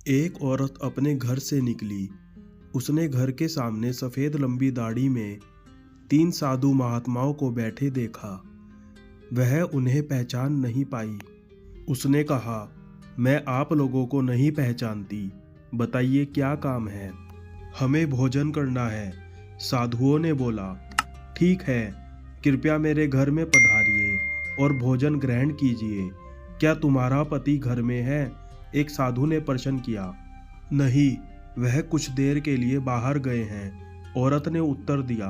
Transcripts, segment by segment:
एक औरत अपने घर से निकली। उसने घर के सामने सफेद लंबी दाढ़ी में 3 साधु महात्माओं को बैठे देखा। वह उन्हें पहचान नहीं पाई। उसने कहा, मैं आप लोगों को नहीं पहचानती, बताइए क्या काम है। हमें भोजन करना है, साधुओं ने बोला। ठीक है, कृपया मेरे घर में पधारिए और भोजन ग्रहण कीजिए। क्या तुम्हारा पति घर में है? एक साधु ने प्रश्न किया। नहीं, वह कुछ देर के लिए बाहर गए हैं, औरत ने उत्तर दिया।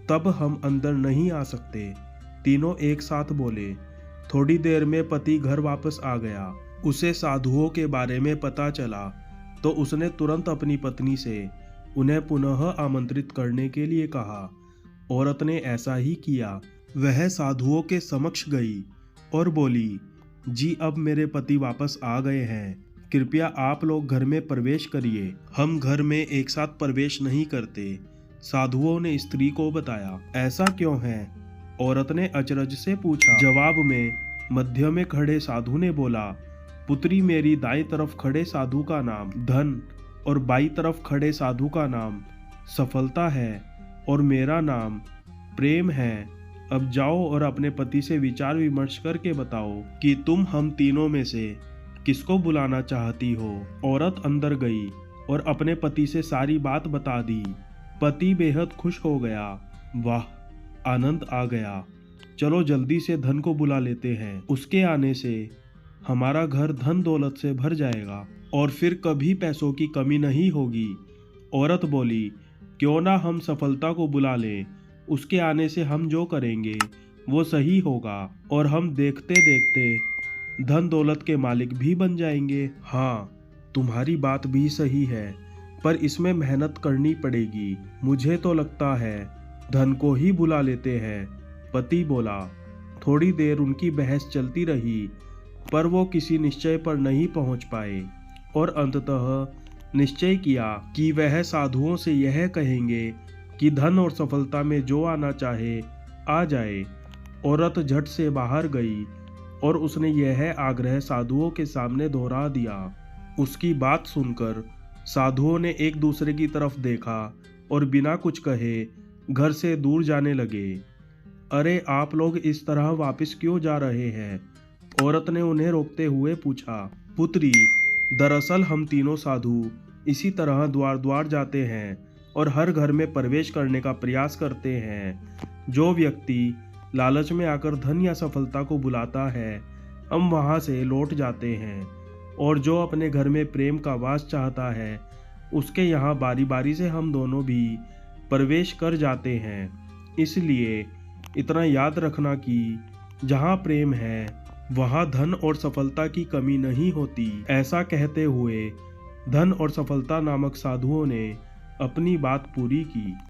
तब हम अंदर नहीं आ सकते, तीनों एक साथ बोले। थोड़ी देर में पति घर वापस आ गया। उसे साधुओं के बारे में पता चला तो उसने तुरंत अपनी पत्नी से उन्हें पुनः आमंत्रित करने के लिए कहा। औरत ने ऐसा ही किया। वह साधुओं के समक्ष गई और बोली, जी अब मेरे पति वापस आ गए हैं, कृपया आप लोग घर में प्रवेश करिए। हम घर में एक साथ प्रवेश नहीं करते, साधुओं ने स्त्री को बताया। ऐसा क्यों है? औरत ने अचरज से पूछा। जवाब में मध्य में खड़े साधु ने बोला, पुत्री मेरी दाईं तरफ खड़े साधु का नाम धन और बाईं तरफ खड़े साधु का नाम सफलता है और मेरा नाम प्रेम है। अब जाओ और अपने पति से विचार विमर्श करके बताओ कि तुम हम तीनों में से किसको बुलाना चाहती हो। औरत अंदर गई और अपने पति से सारी बात बता दी। पति बेहद खुश हो गया। वाह, आनंद आ गया, चलो जल्दी से धन को बुला लेते हैं। उसके आने से हमारा घर धन दौलत से भर जाएगा और फिर कभी पैसों की कमी नहीं होगी। औरत बोली, क्यों ना हम सफलता को बुला लें, उसके आने से हम जो करेंगे वो सही होगा और हम देखते देखते धन दौलत के मालिक भी बन जाएंगे। हाँ, तुम्हारी बात भी सही है, पर इसमें मेहनत करनी पड़ेगी। मुझे तो लगता है धन को ही बुला लेते हैं, पति बोला। थोड़ी देर उनकी बहस चलती रही, पर वो किसी निश्चय पर नहीं पहुंच पाए और अंततः निश्चय किया कि वह साधुओं से यह कहेंगे कि धन और सफलता में जो आना चाहे आ जाए। औरत झट से बाहर गई और उसने यह आग्रह साधुओं के सामने दोहरा दिया। उसकी बात सुनकर साधुओं ने एक दूसरे की तरफ देखा और बिना कुछ कहे घर से दूर जाने लगे। अरे, आप लोग इस तरह वापस क्यों जा रहे हैं? औरत ने उन्हें रोकते हुए पूछा। पुत्री, दरअसल हम तीनों साधु इसी तरह द्वार द्वार जाते हैं और हर घर में प्रवेश करने का प्रयास करते हैं। जो व्यक्ति लालच में आकर धन या सफलता को बुलाता है, हम वहां से लौट जाते हैं, और जो अपने घर में प्रेम का वास चाहता है, उसके यहाँ बारी बारी से हम दोनों भी प्रवेश कर जाते हैं। इसलिए इतना याद रखना कि जहाँ प्रेम है वहाँ धन और सफलता की कमी नहीं होती। ऐसा कहते हुए धन और सफलता नामक साधुओं ने अपनी बात पूरी की।